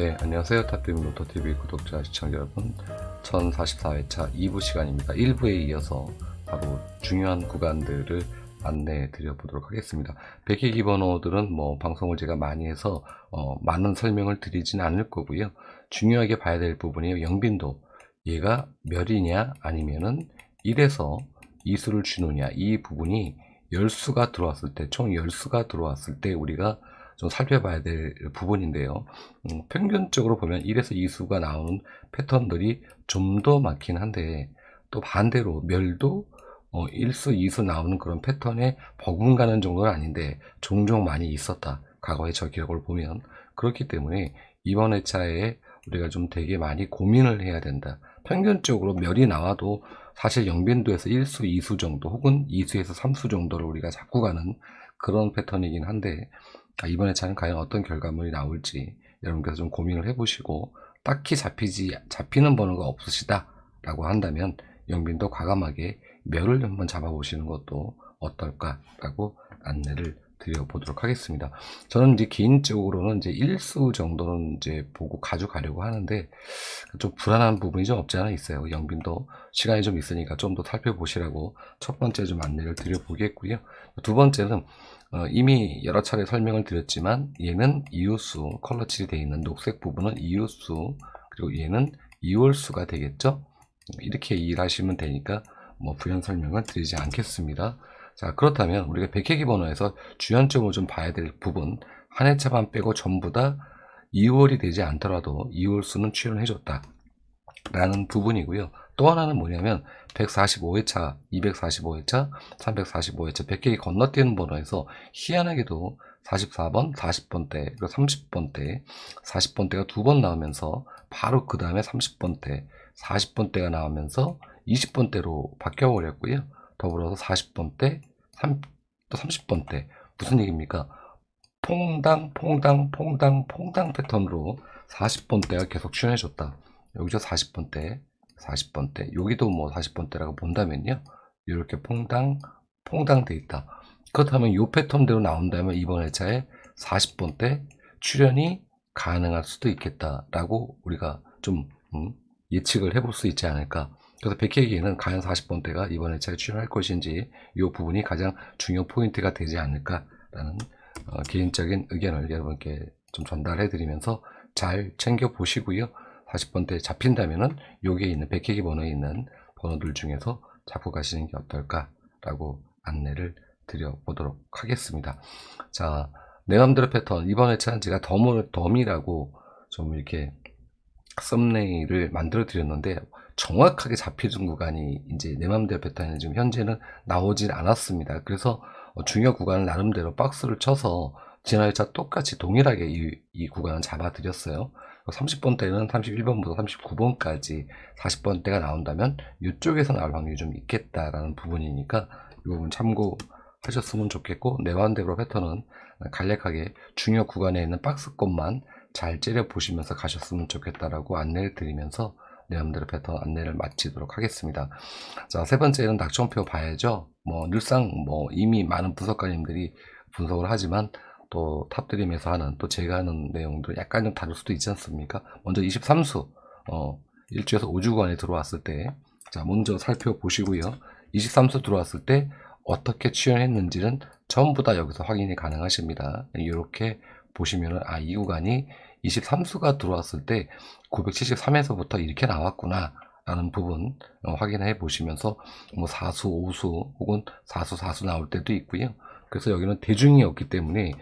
네, 안녕하세요. 탑TV 모터TV 구독자 시청자 여러분, 1044회차 2부 시간입니다. 1부에 이어서 바로 중요한 구간들을 안내해 드려 보도록 하겠습니다. 백회기 번호들은 방송을 제가 많이 해서 많은 설명을 드리진 않을 거고요. 중요하게 봐야 될 부분이 영빈도, 얘가 몇이냐 아니면은 1에서 2수를 주느냐, 이 부분이 열수가 들어왔을 때, 총 열수가 들어왔을 때 우리가 좀 살펴봐야 될 부분인데요. 평균적으로 보면 1에서 2수가 나오는 패턴들이 좀 더 많긴 한데, 또 반대로 멸도 1수, 2수 나오는 그런 패턴에 버금가는 정도는 아닌데 종종 많이 있었다. 과거의 저 기록을 보면. 그렇기 때문에 이번 회차에 우리가 좀 되게 많이 고민을 해야 된다. 평균적으로 멸이 나와도 사실 영빈도에서 1수, 2수 정도 혹은 2수에서 3수 정도를 우리가 잡고 가는 그런 패턴이긴 한데, 이번 회차는 과연 어떤 결과물이 나올지 여러분께서 좀 고민을 해보시고, 딱히 잡히는 번호가 없으시다 라고 한다면 영빈도 과감하게 멸을 한번 잡아보시는 것도 어떨까라고 안내를 드려보도록 하겠습니다. 저는 이제 개인적으로는 이제 1수 정도는 이제 보고 가져가려고 하는데, 좀 불안한 부분이 좀 없지 않아 있어요. 영빈도 시간이 좀 있으니까 좀 더 살펴보시라고 첫 번째 좀 안내를 드려보겠고요. 두 번째는 이미 여러 차례 설명을 드렸지만, 얘는 이웃수, 컬러 칠이 되어 있는 녹색 부분은 이웃수, 그리고 얘는 이월수가 되겠죠. 이렇게 이해하시면 되니까 부연 설명을 드리지 않겠습니다. 자, 그렇다면 우리가 백회기 번호에서 주연점을 좀 봐야 될 부분, 한 회차만 빼고 전부 다 2월이 되지 않더라도 2월수는 출연해줬다 라는 부분이고요. 또 하나는 뭐냐면 145회차, 245회차, 345회차 100개 건너뛰는 번호에서 희한하게도 44번, 40번대, 그리고 30번대, 40번대가 두 번 나오면서 바로 그 다음에 30번대, 40번대가 나오면서 20번대로 바뀌어버렸고요. 더불어서 40번대, 또 30번대. 무슨 얘기입니까? 퐁당 패턴으로 40번대가 계속 출연해줬다. 여기서 40번대, 여기도 40번대라고 본다면요, 이렇게 퐁당 돼 있다. 그렇다면 이 패턴대로 나온다면 이번 회차에 40번대 출연이 가능할 수도 있겠다라고 우리가 좀 예측을 해볼 수 있지 않을까. 그래서 백회기에는 과연 40번대가 이번 회차에 출연할 것인지, 이 부분이 가장 중요 포인트가 되지 않을까라는 개인적인 의견을 여러분께 좀 전달해 드리면서 잘 챙겨 보시고요. 40번대 잡힌다면은 여기에 있는 백회기 번호에 있는 번호들 중에서 잡고 가시는 게 어떨까라고 안내를 드려보도록 하겠습니다. 자, 내 맘대로 패턴, 이번 회차는 제가 덤이라고 좀 이렇게 썸네일을 만들어 드렸는데, 정확하게 잡혀준 구간이 이제 내 맘대로 패턴이 지금 현재는 나오질 않았습니다. 그래서 중요 구간을 나름대로 박스를 쳐서 지난 회차 똑같이 동일하게 이 구간을 잡아 드렸어요. 30번대는 31번부터 39번까지 40번대가 나온다면 이쪽에서 나올 확률이 좀 있겠다라는 부분이니까 이 부분 참고하셨으면 좋겠고, 내 맘대로 패턴은 간략하게 중요 구간에 있는 박스권만 잘 째려 보시면서 가셨으면 좋겠다라고 안내를 드리면서 내 맘대로 패턴 안내를 마치도록 하겠습니다. 자, 세 번째는 낙점표 봐야죠. 늘상 이미 많은 분석가님들이 분석을 하지만 또 탑드림에서 하는, 또 제가 하는 내용도 약간 좀 다를 수도 있지 않습니까? 먼저 23수 1주에서 5주간에 들어왔을 때, 자, 먼저 살펴보시고요. 23수 들어왔을 때 어떻게 출연했는지는 전부 다 여기서 확인이 가능하십니다. 이렇게 보시면은 이 구간이 23수가 들어왔을 때 973에서부터 이렇게 나왔구나 라는 부분 확인해 보시면서 4수, 5수 혹은 4수 나올 때도 있고요. 그래서 여기는 대중이었기 때문에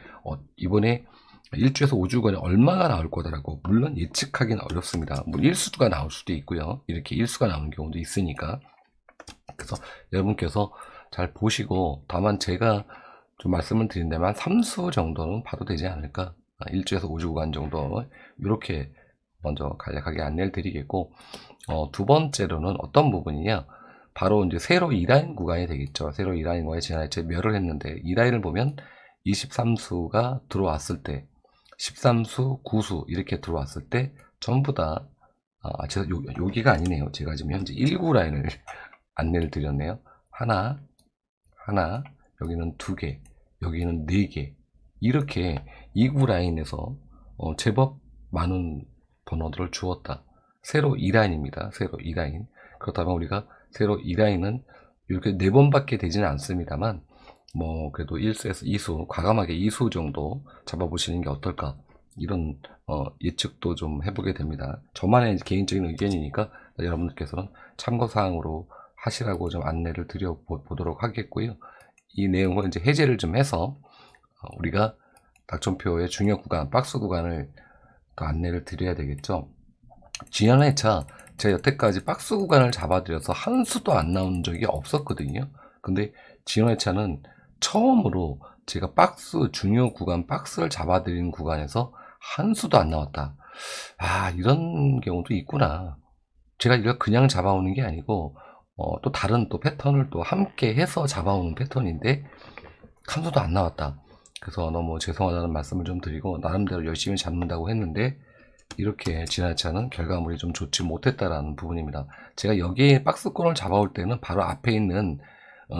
이번에 1주에서 5주간에 얼마가 나올 거다라고 물론 예측하기는 어렵습니다. 1수가 나올 수도 있고요. 이렇게 1수가 나오는 경우도 있으니까. 그래서 여러분께서 잘 보시고, 다만 제가 좀 말씀을 드린다면 3수 정도는 봐도 되지 않을까. 1주에서 5주 구간 정도, 이렇게 먼저 간략하게 안내를 드리겠고, 두 번째로는 어떤 부분이냐, 바로 이제 세로 2라인 구간이 되겠죠. 세로 2라인 구간에 지난 회차에 멸을 했는데, 2라인을 보면 23수가 들어왔을 때, 13수, 9수 이렇게 들어왔을 때 전부 다 제가 여기가 아니네요. 제가 지금 현재 1구 라인을 안내를 드렸네요. 하나, 여기는 2개, 여기는 4개, 이렇게 2구 라인에서 제법 많은 번호들을 주었다. 세로 2라인입니다. 세로 2라인. 그렇다면 우리가 세로 2라인은 이렇게 4번밖에 되지는 않습니다만, 뭐, 그래도 1수에서 2수, 과감하게 2수 정도 잡아보시는 게 어떨까. 이런, 예측도 좀 해보게 됩니다. 저만의 개인적인 의견이니까 여러분들께서는 참고사항으로 하시라고 좀 안내를 드려보도록 하겠고요. 이 내용을 이제 해제를 좀 해서, 우리가 낙점표의 중요 구간, 박스 구간을 또 안내를 드려야 되겠죠. 지난 회차 제가 여태까지 박스 구간을 잡아드려서 한 수도 안 나온 적이 없었거든요. 근데 지난 회차는 처음으로 제가 박스 중요 구간, 박스를 잡아드리는 구간에서 한 수도 안 나왔다. 아, 이런 경우도 있구나. 제가 이걸 그냥 잡아오는 게 아니고 또 다른 또 패턴을 또 함께 해서 잡아오는 패턴인데 한 수도 안 나왔다. 그래서 너무 죄송하다는 말씀을 좀 드리고, 나름대로 열심히 잡는다고 했는데 이렇게 지나차는 결과물이 좀 좋지 못했다라는 부분입니다. 제가 여기에 박스권을 잡아올 때는 바로 앞에 있는,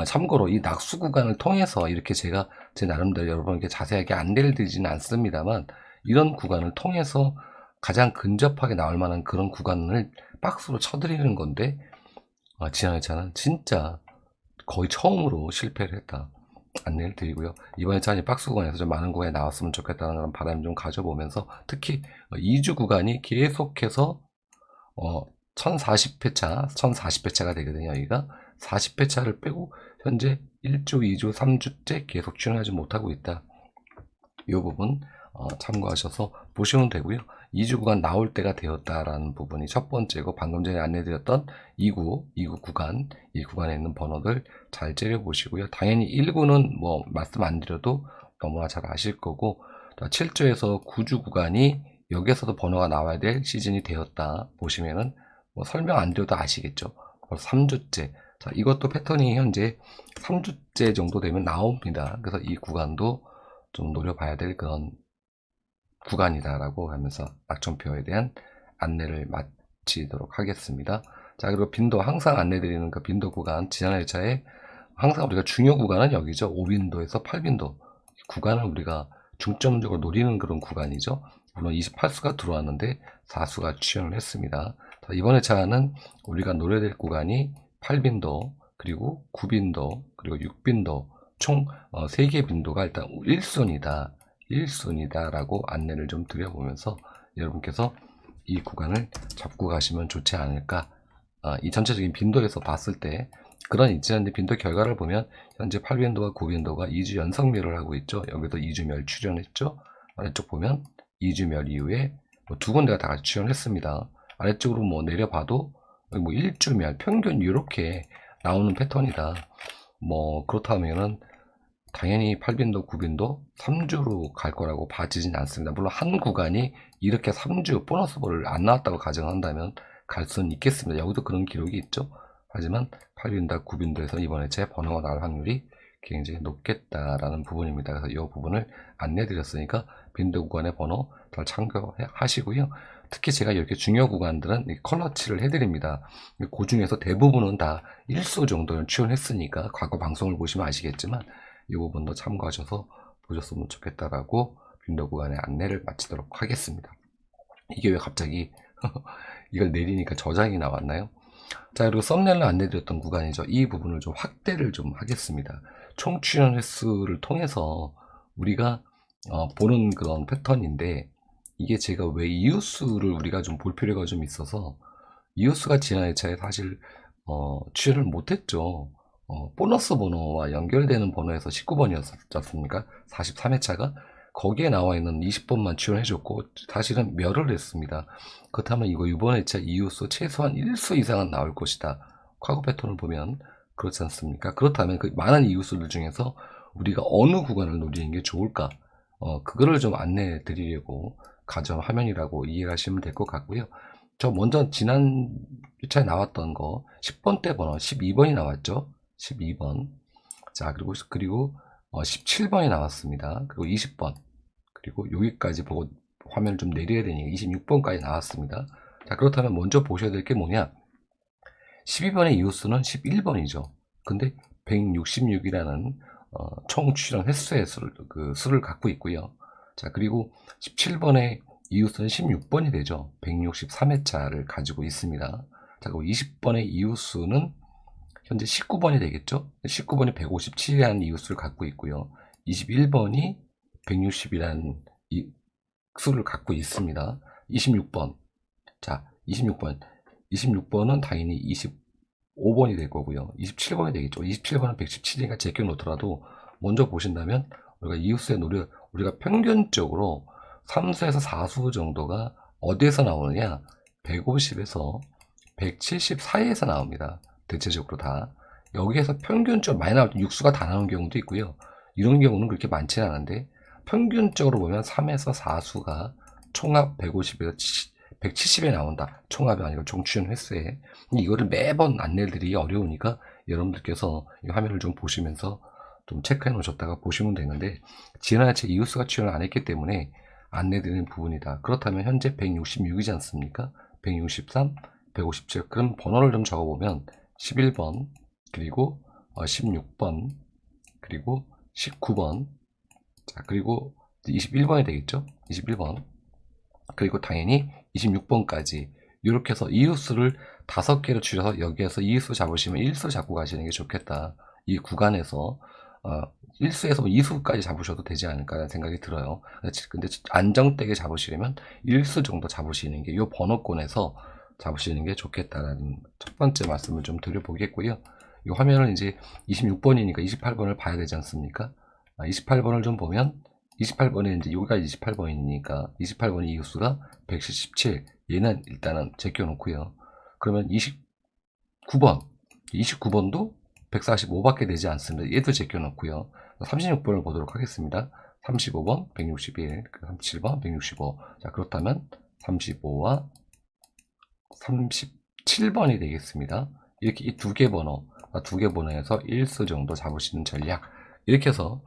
참고로 이 낙수 구간을 통해서 이렇게 제가 제 나름대로 여러분에게 자세하게 안내를 드리지는 않습니다만, 이런 구간을 통해서 가장 근접하게 나올 만한 그런 구간을 박스로 쳐드리는 건데, 지난 회차는 진짜 거의 처음으로 실패를 했다. 안내를 드리고요. 이번 회차는 박스 구간에서 좀 많은 구간이 나왔으면 좋겠다는 그런 바람을 좀 가져보면서, 특히 2주 구간이 계속해서 1040회차, 1040회차가 되거든요. 여기가 40회차를 빼고 현재 1주, 2주, 3주째 계속 출연하지 못하고 있다. 이 부분 참고하셔서 보시면 되고요. 2주 구간 나올 때가 되었다라는 부분이 첫 번째고, 방금 전에 안내드렸던 2구 구간, 이 구간에 있는 번호들 잘 째려보시고요. 당연히 1구는 뭐 말씀 안 드려도 너무나 잘 아실 거고, 7주에서 9주 구간이 여기에서도 번호가 나와야 될 시즌이 되었다 보시면은 뭐 설명 안 드려도 아시겠죠. 3주째. 자, 이것도 패턴이 현재 3주째 정도 되면 나옵니다. 그래서 이 구간도 좀 노려봐야 될 그런 구간이다라고 하면서 낙점표에 대한 안내를 마치도록 하겠습니다. 자, 그리고 빈도, 항상 안내드리는 그 빈도 구간, 지난 회차에 항상 우리가 중요 구간은 여기죠. 5빈도에서 8빈도 구간을 우리가 중점적으로 노리는 그런 구간이죠. 물론 28수가 들어왔는데 4수가 취연을 했습니다. 자, 이번 회차는 우리가 노려야 될 구간이 8빈도, 그리고 9빈도, 그리고 6빈도, 총 3개 빈도가 일단 1순위다 라고 안내를 좀 드려보면서 여러분께서 이 구간을 잡고 가시면 좋지 않을까. 이 전체적인 빈도에서 봤을 때 그런 있지않은데 빈도 결과를 보면 현재 8빈도와 9빈도가 2주 연속멸을 하고 있죠. 여기도 2주멸 출연했죠. 아래쪽 보면 2주멸 이후에 두 군데가 다 같이 출연했습니다. 아래쪽으로 뭐 내려봐도 뭐 1주멸 평균 이렇게 나오는 패턴이다. 뭐 그렇다면은 당연히 8빈도, 9빈도 3주로 갈 거라고 봐지진 않습니다. 물론 한 구간이 이렇게 3주 보너스 볼을 안 나왔다고 가정한다면 갈 수는 있겠습니다. 여기도 그런 기록이 있죠. 하지만 8빈도, 9빈도에서 이번 회차에 번호가 나올 확률이 굉장히 높겠다라는 부분입니다. 그래서 이 부분을 안내 드렸으니까 빈도 구간의 번호 잘 참고하시고요. 특히 제가 이렇게 중요 구간들은 컬러칠을 해드립니다. 그 중에서 대부분은 다 1수 정도는 출연했으니까 과거 방송을 보시면 아시겠지만 이 부분도 참고하셔서 보셨으면 좋겠다라고 빈도 구간의 안내를 마치도록 하겠습니다. 이게 왜 갑자기 이걸 내리니까 저장이 나왔나요? 자, 그리고 썸네일로 안내드렸던 구간이죠. 이 부분을 좀 확대를 좀 하겠습니다. 총 출연 횟수를 통해서 우리가 보는 그런 패턴인데, 이게 제가 왜 이웃수를 우리가 좀 볼 필요가 좀 있어서, 이웃수가 지난 회차에 사실 출연을 못했죠. 보너스 번호와 연결되는 번호에서 19번이었지 않습니까? 43회차가 거기에 나와 있는 20번만 출연해줬고 사실은 멸을 했습니다. 그렇다면 이번 회차 이웃수 최소한 1수 이상은 나올 것이다. 과거 패턴을 보면 그렇지 않습니까? 그렇다면 그 많은 이웃수들 중에서 우리가 어느 구간을 노리는 게 좋을까? 그거를 좀 안내해 드리려고 가정 화면이라고 이해하시면 될 것 같고요. 저 먼저 지난 회차에 나왔던 거 10번대 번호 12번이 나왔죠. 12번. 자, 그리고 17번이 나왔습니다. 그리고 20번. 그리고 여기까지 보고 화면을 좀 내려야 되니까 26번까지 나왔습니다. 자, 그렇다면 먼저 보셔야 될 게 뭐냐? 12번의 이웃수는 11번이죠. 근데 166이라는 총 출연 횟수의 수를 갖고 있고요. 자, 그리고 17번의 이웃수는 16번이 되죠. 163회차를 가지고 있습니다. 자, 그리고 20번의 이웃수는 현재 19번이 되겠죠. 19번이 157이라는 이웃수를 갖고 있고요. 21번이 160이라는 수를 갖고 있습니다. 26번. 자, 26번은 당연히 25번이 될 거고요. 27번이 되겠죠. 27번은 117이니까 제껴놓더라도 먼저 보신다면 우리가 이웃수의 우리가 평균적으로 3수에서 4수 정도가 어디에서 나오느냐? 150에서 170 사이에서 나옵니다. 대체적으로 다. 여기에서 평균적으로 많이 나올 때 6수가 다 나오는 경우도 있고요. 이런 경우는 그렇게 많지는 않은데 평균적으로 보면 3에서 4수가 총합 150에서 170에 나온다. 총합이 아니고 총출연 횟수에. 이거를 매번 안내를 드리기 어려우니까 여러분들께서 이 화면을 좀 보시면서 좀 체크해 놓으셨다가 보시면 되는데 지난해 이웃수가 출연을 안 했기 때문에 안내드리는 부분이다. 그렇다면 현재 166이지 않습니까? 163, 157. 그럼 번호를 좀 적어보면 11번, 그리고 16번, 그리고 19번, 자, 그리고 21번이 되겠죠? 21번. 그리고 당연히 26번까지 이렇게 해서 이웃수를 5개로 줄여서 여기에서 이웃수 잡으시면 1수 잡고 가시는 게 좋겠다. 이 구간에서 1수에서 2수까지 잡으셔도 되지 않을까 생각이 들어요. 근데 안정되게 잡으시려면 1수 정도 잡으시는 게 이 번호권에서 잡으시는 게 좋겠다라는 첫 번째 말씀을 좀 드려보겠고요. 이 화면을 이제 26번이니까 28번을 봐야 되지 않습니까? 28번을 좀 보면 28번에 이제 여기가 28번이니까 28번의 이웃수가 177. 얘는 일단은 제껴놓고요. 그러면 29번도 145밖에 되지 않습니다. 얘도 제껴놓고요. 36번을 보도록 하겠습니다. 35번 161, 37번 165. 자, 그렇다면 35와 37번이 되겠습니다. 이렇게 이 두 개 번호에서 1수 정도 잡으시는 전략. 이렇게 해서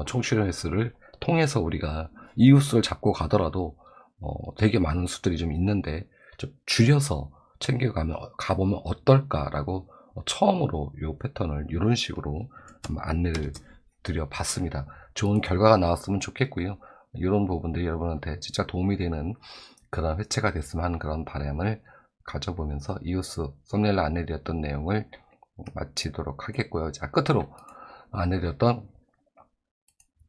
총출연 횟수를 통해서 우리가 이웃수를 잡고 가더라도 되게 많은 수들이 좀 있는데 좀 줄여서 가보면 어떨까라고 처음으로 이 패턴을 이런 식으로 안내를 드려봤습니다. 좋은 결과가 나왔으면 좋겠고요. 이런 부분들이 여러분한테 진짜 도움이 되는 그런 회차가 됐으면 하는 그런 바람을 가져보면서 이웃수 썸네일로 안내드렸던 내용을 마치도록 하겠고요. 자, 끝으로 안내드렸던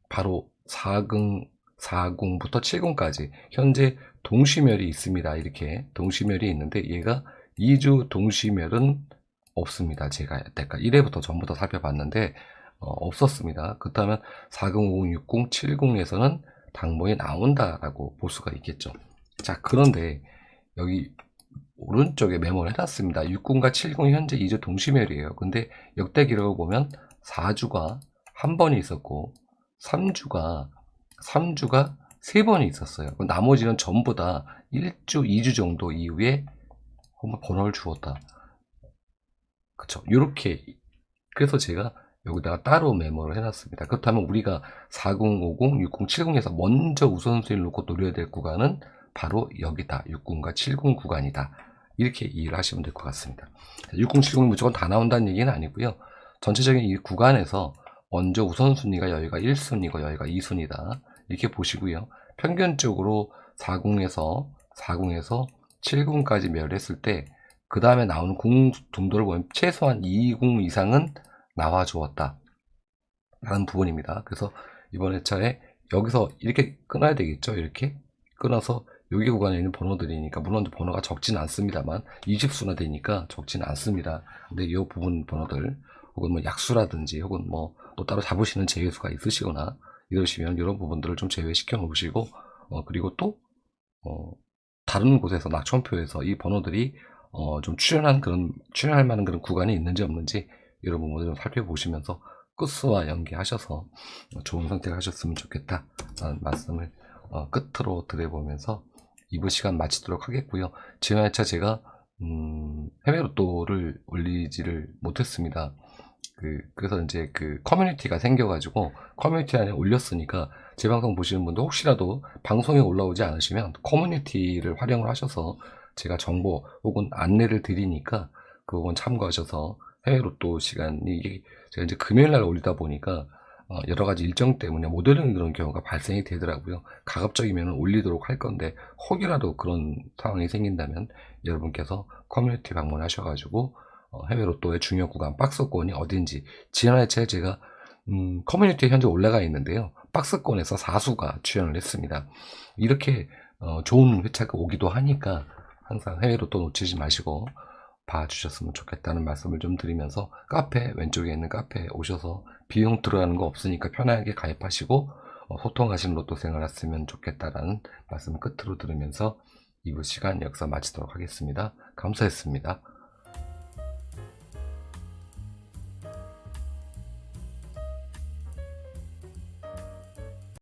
바로 40부터 70까지 현재 동시멸이 있습니다. 이렇게 동시멸이 있는데 얘가 2주 동시멸은 없습니다. 제가 여태까지 1회부터 전부 다 살펴봤는데 없었습니다. 그렇다면 40, 50, 60, 70에서는 당봉이 나온다라고 볼 수가 있겠죠. 자, 그런데 여기 오른쪽에 메모를 해놨습니다. 60과 70이 현재 2주 동시멸이에요. 근데 역대 기록을 보면 4주가 한 번이 있었고 3주가 3번이 있었어요. 나머지는 전부 다 1주, 2주 정도 이후에 한번 번호를 주었다. 그쵸. 요렇게. 그래서 제가 여기다가 따로 메모를 해놨습니다. 그렇다면 우리가 40, 50, 60, 70에서 먼저 우선순위를 놓고 노려야 될 구간은 바로 여기다. 60과 70 구간이다. 이렇게 이해를 하시면 될 것 같습니다. 60, 70이 무조건 다 나온다는 얘기는 아니고요. 전체적인 이 구간에서 먼저 우선순위가 여기가 1순위고 여기가 2순위다. 이렇게 보시고요. 평균적으로 40에서 70까지 매열했을 때 그 다음에 나오는 공 등도를 보면 최소한 2공 이상은 나와 주었다 라는 부분입니다. 그래서 이번 회차에 여기서 이렇게 끊어야 되겠죠. 이렇게 끊어서 여기 구간에 있는 번호들이니까 물론 번호가 적지는 않습니다만 20수나 되니까 적지는 않습니다. 근데 이 부분 번호들 혹은 뭐 약수라든지 혹은 뭐 또 따로 잡으시는 제외수가 있으시거나 이러시면 이런 부분들을 좀 제외시켜 놓으시고 그리고 또 다른 곳에서 낙천표에서 이 번호들이 좀 출연할 만한 그런 구간이 있는지 없는지 이런 부분을 좀 살펴보시면서 끝수와 연계하셔서 좋은 선택하셨으면 좋겠다 라는 말씀을 끝으로 드려보면서 2부 시간 마치도록 하겠고요. 지난 회차 제가 해외 로또를 올리지를 못했습니다. 그래서 이제 커뮤니티가 생겨가지고 커뮤니티 안에 올렸으니까 제 방송 보시는 분들 혹시라도 방송에 올라오지 않으시면 커뮤니티를 활용을 하셔서 제가 정보 혹은 안내를 드리니까 그 부분 참고하셔서 해외 로또 시간이 이게 제가 이제 금요일 날 올리다 보니까 여러 가지 일정 때문에 못 올리는 그런 경우가 발생이 되더라고요. 가급적이면 올리도록 할 건데 혹이라도 그런 상황이 생긴다면 여러분께서 커뮤니티 방문하셔가지고 해외 로또의 중요 구간 박스권이 어딘지 지난해 제가 커뮤니티에 현재 올라가 있는데요. 박스권에서 4수가 출연을 했습니다. 이렇게 좋은 회차가 오기도 하니까 항상 해외 로또 놓치지 마시고 봐주셨으면 좋겠다는 말씀을 좀 드리면서 카페 왼쪽에 있는 카페에 오셔서 비용 들어가는 거 없으니까 편하게 가입하시고 소통하시는 로또 생활 했으면 좋겠다라는 말씀을 끝으로 들으면서 2부 시간 여기서 마치도록 하겠습니다. 감사했습니다.